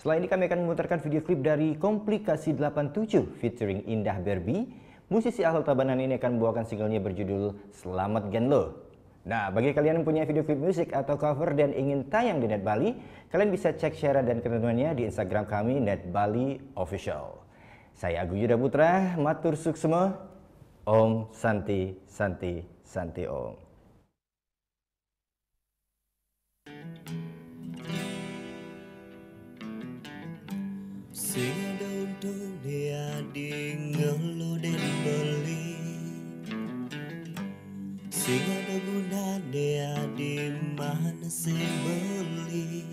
Setelah ini kami akan memutarkan video klip dari Komplikasi 87 featuring Indah Barbie. Musisi asal Tabanan ini akan membawakan singlenya berjudul Selamat Gen Lo. Nah, bagi kalian yang punya video klip musik atau cover dan ingin tayang di Net Bali, kalian bisa cek syarat dan ketentuannya di Instagram kami Net Bali Official. Saya Agung Yuda Putra, matur suksema, Om Santi Santi Santi Om. Sing ada untuk dia di ngeluh dan beli, sing ada guna dia di mana sing beli.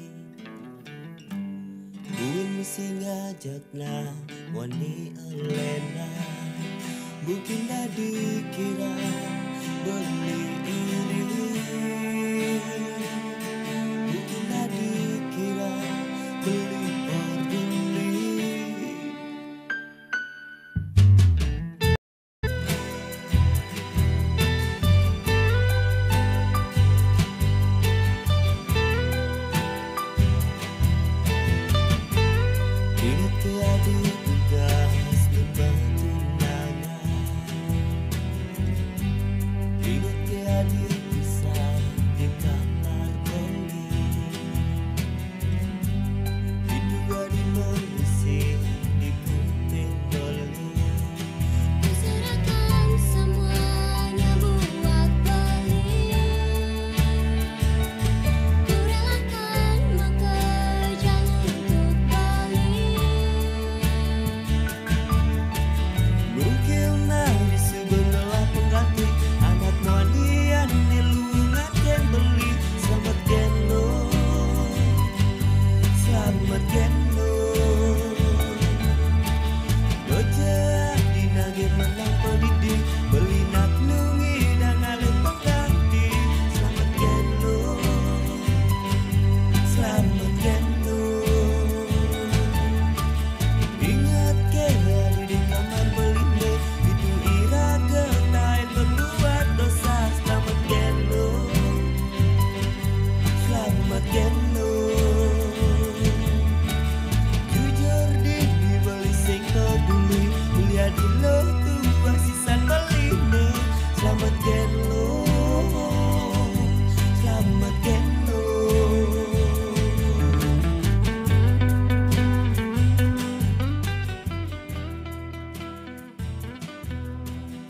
Gue mesti ngajak na wani elena, mungkin dah dikira beli iri, mungkin dah dikira beli